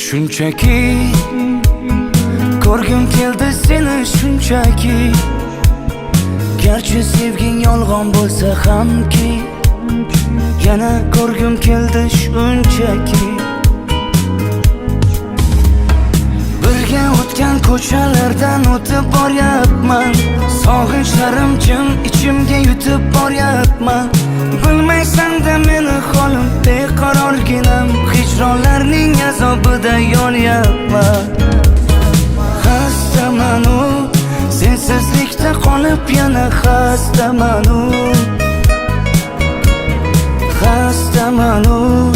Shunchaki ko'rgim keldi seni shunchaki, garchi sevging yolg'on bo'lsa hamki, yana ko'rgim keldi shunchaki. Birga o'tgan ko'chalardan o'tib boryapman, sog'inchlarim jim ichimga yutib boryapman. Bilmaysan-da meni holim beqarorginam, hijronlarning azobida yonyapman. Xastaman-u, sensizlikda qolib yana xastaman-u, xastaman-u.